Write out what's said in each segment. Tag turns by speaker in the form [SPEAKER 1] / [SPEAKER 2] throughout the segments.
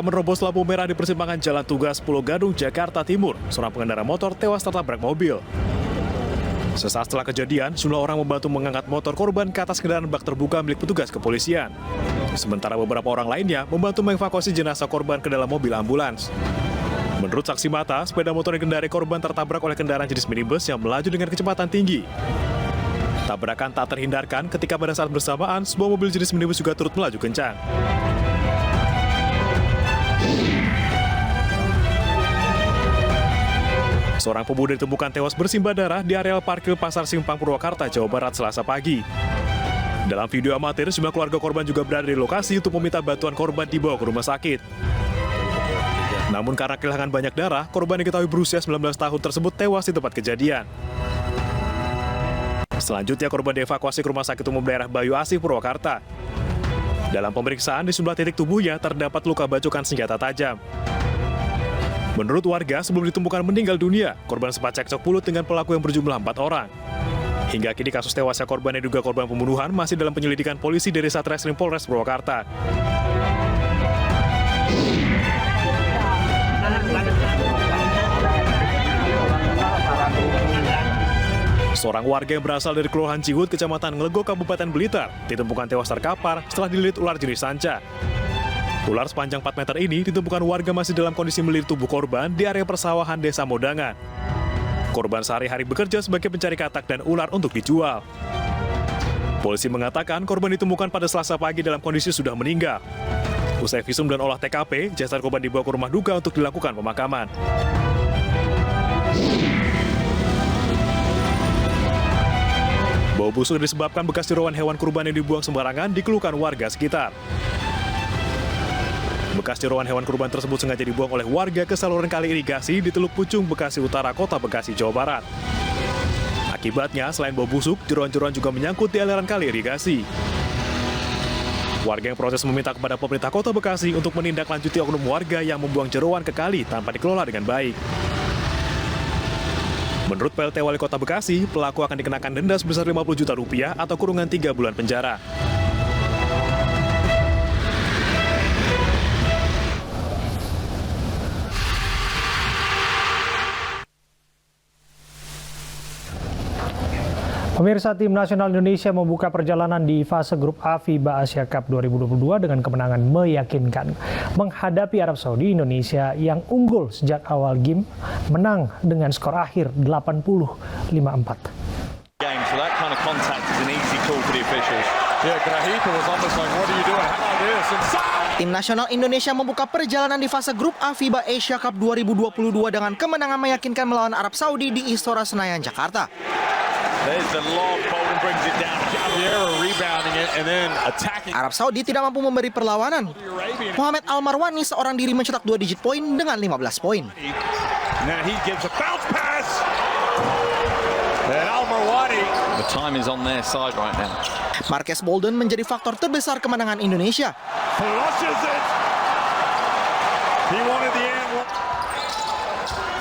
[SPEAKER 1] menerobos lampu merah di persimpangan Jalan Tugas Pulau Gadung, Jakarta Timur. Seorang pengendara motor tewas tertabrak mobil. Sesaat setelah kejadian, sejumlah orang membantu mengangkat motor korban ke atas kendaraan bak terbuka milik petugas kepolisian. Sementara beberapa orang lainnya membantu mengevakuasi jenazah korban ke dalam mobil ambulans. Menurut saksi mata, sepeda motor yang dikendarai korban tertabrak oleh kendaraan jenis minibus yang melaju dengan kecepatan tinggi. Tabrakan tak terhindarkan ketika pada saat bersamaan, sebuah mobil jenis minibus juga turut melaju kencang. Seorang pemuda ditemukan tewas bersimbah darah di areal parkir Pasar Simpang Purwakarta, Jawa Barat, Selasa pagi. Dalam video amatir, sejumlah keluarga korban juga berada di lokasi untuk meminta bantuan korban dibawa ke rumah sakit. Namun karena kehilangan banyak darah, korban diketahui berusia 19 tahun tersebut tewas di tempat kejadian. Selanjutnya korban dievakuasi ke Rumah Sakit Umum Daerah Bayu Asih, Purwakarta. Dalam pemeriksaan di sejumlah titik tubuhnya terdapat luka bacokan senjata tajam. Menurut warga, sebelum ditemukan meninggal dunia, korban sempat cekcok mulut dengan pelaku yang berjumlah 4 orang. Hingga kini kasus tewasnya korban yang diduga korban pembunuhan masih dalam penyelidikan polisi dari Satreskrim Polres Purwakarta. Seorang warga yang berasal dari Kelurahan Cihut, Kecamatan Ngelegok, Kabupaten Blitar, ditemukan tewas terkapar setelah dililit ular jenis sanca. Ular sepanjang 4 meter ini ditemukan warga masih dalam kondisi melilit tubuh korban di area persawahan Desa Modangan. Korban sehari-hari bekerja sebagai pencari katak dan ular untuk dijual. Polisi mengatakan korban ditemukan pada Selasa pagi dalam kondisi sudah meninggal. Usai visum dan olah TKP, jasad korban dibawa ke rumah duka untuk dilakukan pemakaman. Bau busuk disebabkan bekas jeroan hewan kurban yang dibuang sembarangan dikeluhkan warga sekitar. Bekas jeroan hewan kurban tersebut sengaja dibuang oleh warga ke saluran kali irigasi di Teluk Pucung, Bekasi Utara, Kota Bekasi, Jawa Barat. Akibatnya, selain bau busuk, jeroan-jeroan juga menyangkut di aliran kali irigasi. Warga yang protes meminta kepada pemerintah Kota Bekasi untuk menindaklanjuti oknum warga yang membuang jeroan ke kali tanpa dikelola dengan baik. Menurut PLT Wali Kota Bekasi, pelaku akan dikenakan denda sebesar 50 juta rupiah atau kurungan 3 bulan penjara.
[SPEAKER 2] Pemirsa, Tim Nasional Indonesia membuka perjalanan di fase grup A FIBA Asia Cup 2022 dengan kemenangan meyakinkan. Menghadapi Arab Saudi, Indonesia yang unggul sejak awal game menang dengan skor akhir 80-54.
[SPEAKER 3] Tim Nasional Indonesia membuka perjalanan di fase grup A FIBA Asia Cup 2022 dengan kemenangan meyakinkan melawan Arab Saudi di Istora Senayan, Jakarta. Arab Saudi tidak mampu memberi perlawanan. Mohamed Al-Marwani seorang diri mencetak 2 digit poin dengan 15 poin. Marques Bolden menjadi faktor terbesar kemenangan Indonesia.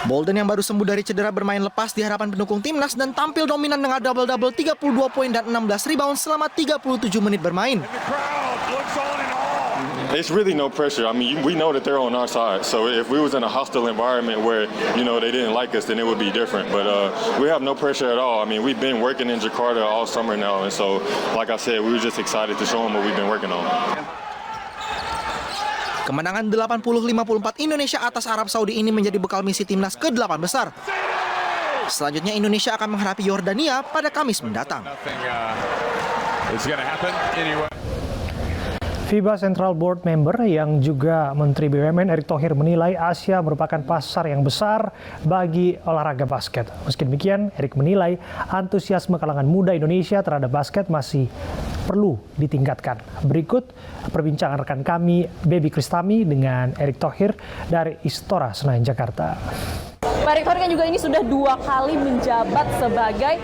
[SPEAKER 3] Bolden yang baru sembuh dari cedera bermain lepas di hadapan pendukung timnas dan tampil dominan dengan double-double 32 poin dan 16 rebound selama 37 menit bermain.
[SPEAKER 4] It's really no pressure. I mean, we know that they're on our side. So if we was in a hostile environment where, they didn't like us, then it would be different. But we have no pressure at all. I mean, we've been working in Jakarta all summer now. And so, like I said, we were just excited to show them what we've been working on.
[SPEAKER 3] Kemenangan 80-54 Indonesia atas Arab Saudi ini menjadi bekal misi timnas ke-8 besar. Selanjutnya Indonesia akan menghadapi Yordania pada Kamis mendatang.
[SPEAKER 2] FIBA Central Board Member yang juga Menteri BUMN Erick Thohir menilai Asia merupakan pasar yang besar bagi olahraga basket. Meski demikian, Erick menilai antusiasme kalangan muda Indonesia terhadap basket masih perlu ditingkatkan. Berikut perbincangan rekan kami, Baby Kristami dengan Erick Thohir dari Istora Senayan, Jakarta.
[SPEAKER 5] Pak Erick Thohir kan juga ini sudah 2 kali menjabat sebagai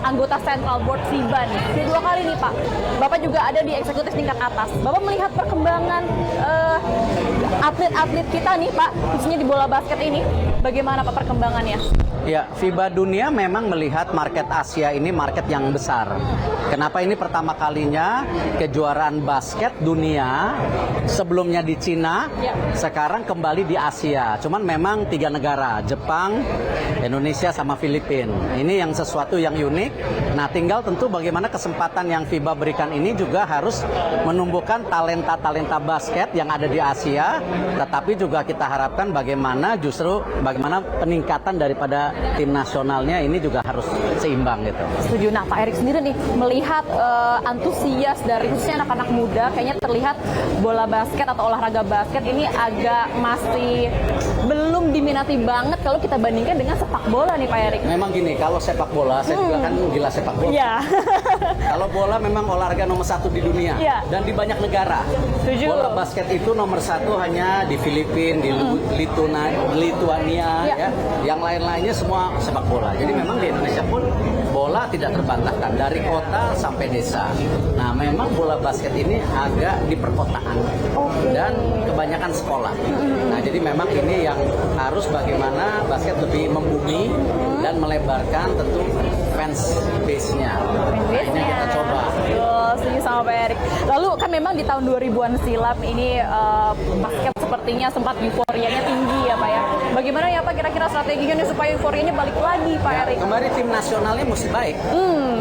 [SPEAKER 5] anggota Central Board FIBA nih. Sudah 2 kali nih Pak. Bapak juga ada di eksekutif tingkat atas. Bapak melihat perkembangan atlet-atlet kita nih Pak, khususnya di bola basket ini. Bagaimana Pak perkembangannya?
[SPEAKER 6] Ya, FIBA Dunia memang melihat market Asia ini market yang besar. Kenapa ini pertama kalinya kejuaraan basket dunia, sebelumnya di Cina, sekarang kembali di Asia. Cuman memang 3 negara, Jepang, Indonesia, sama Filipina. Ini yang sesuatu yang unik. Nah, tinggal tentu bagaimana kesempatan yang FIBA berikan ini juga harus menumbuhkan talenta-talenta basket yang ada di Asia, tetapi juga kita harapkan bagaimana peningkatan daripada tim nasionalnya ini juga harus seimbang gitu.
[SPEAKER 5] Setuju. Nah, Pak Erik sendiri nih melihat antusias dari khususnya anak-anak muda, kayaknya terlihat bola basket atau olahraga basket ini agak masih belum diminati banget kalau kita bandingkan dengan sepak bola nih Pak Erik.
[SPEAKER 6] Memang gini, kalau sepak bola, saya juga kan gila sepak bola.
[SPEAKER 5] Iya.
[SPEAKER 6] Kalau bola memang olahraga nomor 1 di dunia dan di banyak negara.
[SPEAKER 5] Setuju.
[SPEAKER 6] Bola basket itu nomor 1 hanya di Filipina, di Lituania, ya. Yang lain-lainnya semua sepak bola. Jadi memang di Indonesia pun bola tidak terbantahkan dari kota sampai desa. Nah, memang bola basket ini agak di perkotaan dan kebanyakan sekolah. Nah, jadi memang ini yang harus bagaimana basket lebih membumi dan melebarkan tentu fans base-nya. Nah, ini kita coba.
[SPEAKER 5] Setuju sama Pak Erik. Lalu kan memang di tahun 2000-an silam ini basket sepertinya sempat euforianya tinggi ya Pak ya. Bagaimana ya Pak kira-kira strateginya nih supaya euforianya balik lagi Pak Erik?
[SPEAKER 6] Kemarin tim nasionalnya mesti baik.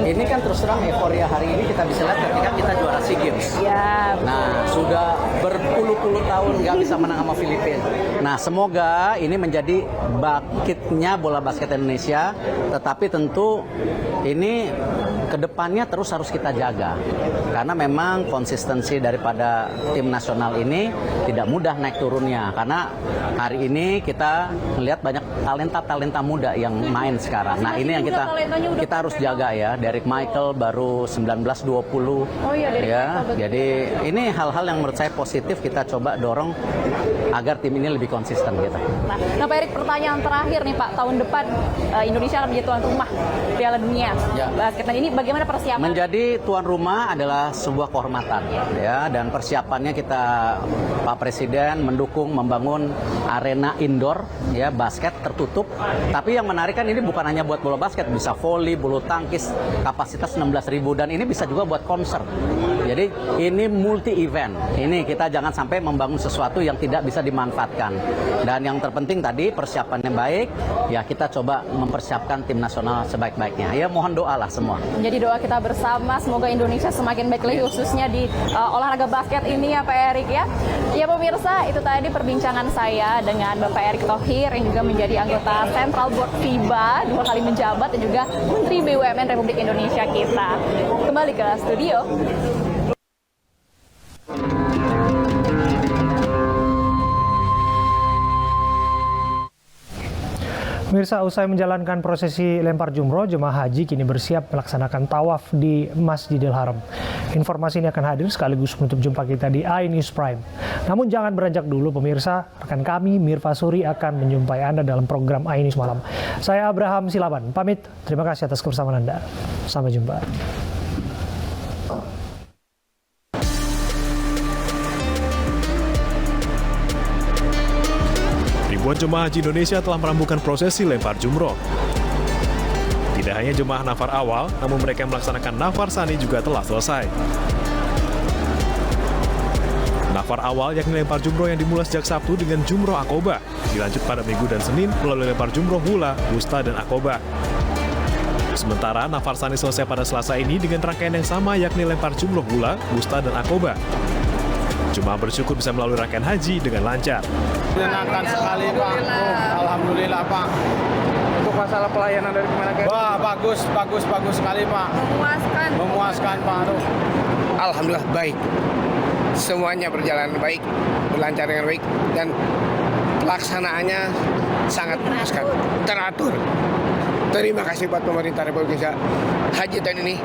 [SPEAKER 6] Ini kan terus terang euforia hari ini kita bisa lihat ketika kita juara SEA Games.
[SPEAKER 5] Ya.
[SPEAKER 6] Nah, sudah berpuluh-puluh tahun nggak bisa menang sama Filipina. Nah, semoga ini menjadi bangkitnya bola basket Indonesia. Tetapi tentu ini kedepannya terus harus kita jaga. Karena memang konsistensi daripada tim nasional ini tidak mudah naik turunnya. Karena hari ini kita melihat banyak talenta-talenta muda yang main sekarang. Nah, ini yang kita harus jaga ya. Derek Michael baru 19-20.
[SPEAKER 5] Oh iya, Derek Michael.
[SPEAKER 6] Jadi ini hal-hal yang menurut saya positif kita coba dorong agar tim ini lebih konsisten gitu.
[SPEAKER 5] Nah Pak Erik, pertanyaan terakhir nih Pak, tahun depan Indonesia akan menjadi tuan rumah Piala Dunia basket. Nah, ini bagaimana persiapan?
[SPEAKER 6] Menjadi tuan rumah adalah sebuah kehormatan ya, dan persiapannya kita Pak Presiden mendukung membangun arena indoor ya basket tertutup. Tapi yang menarik kan ini bukan hanya buat bola basket, bisa voli, bulu tangkis, kapasitas 16.000 dan ini bisa juga buat konser. Jadi ini multi event. Ini kita jangan sampai membangun sesuatu yang tidak bisa dimanfaatkan. Dan yang terpenting tadi persiapannya baik, ya kita coba mempersiapkan tim nasional sebaik-baiknya. Ya mohon doa lah semua.
[SPEAKER 5] Jadi doa kita bersama, semoga Indonesia semakin baik lagi khususnya di olahraga basket ini ya Pak Erik ya. Ya pemirsa, itu tadi perbincangan saya dengan Bapak Erik Thohir yang juga menjadi anggota Central Board FIBA 2 kali menjabat dan juga Menteri BUMN Republik Indonesia kita. Kembali ke studio.
[SPEAKER 2] Pemirsa, usai menjalankan prosesi lempar jumroh, jemaah haji kini bersiap melaksanakan tawaf di Masjidil Haram. Informasi ini akan hadir sekaligus menutup jumpa kita di iNews Prime. Namun jangan beranjak dulu pemirsa, rekan kami Mirva Suri akan menjumpai Anda dalam program iNews Malam. Saya Abraham Silaban, pamit. Terima kasih atas kebersamaan Anda. Sampai jumpa.
[SPEAKER 1] Ribuan jemaah haji Indonesia telah merampungkan prosesi lempar jumroh. Tidak hanya jemaah nafar awal, namun mereka yang melaksanakan nafar sani juga telah selesai. Nafar awal yakni lempar jumroh yang dimulai sejak Sabtu dengan jumroh akobah, dilanjut pada Minggu dan Senin melalui lempar jumroh hula, wusta, dan akobah. Sementara nafar sani selesai pada Selasa ini dengan rangkaian yang sama yakni lempar jumroh hula, wusta, dan akobah. Jemaah bersyukur bisa melalui rangkaian haji dengan lancar.
[SPEAKER 7] Menyenangkan sekali Pak. Alhamdulillah Pak.
[SPEAKER 8] Untuk masalah pelayanan dari Kemenaker?
[SPEAKER 7] Wah bagus sekali Pak. Memuaskan Pak.
[SPEAKER 8] Alhamdulillah baik. Semuanya berjalan baik, berlancar dengan baik dan pelaksanaannya sangat memuaskan, teratur. Terima kasih buat pemerintah Republik Indonesia. Haji tahun ini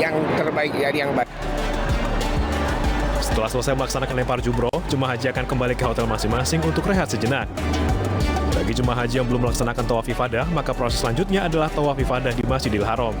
[SPEAKER 8] yang terbaik dari yang baik.
[SPEAKER 1] Setelah selesai melaksanakan lempar jumroh, jemaah haji akan kembali ke hotel masing-masing untuk rehat sejenak. Bagi jemaah haji yang belum melaksanakan tawaf ifadah, maka proses selanjutnya adalah tawaf ifadah di Masjidil Haram.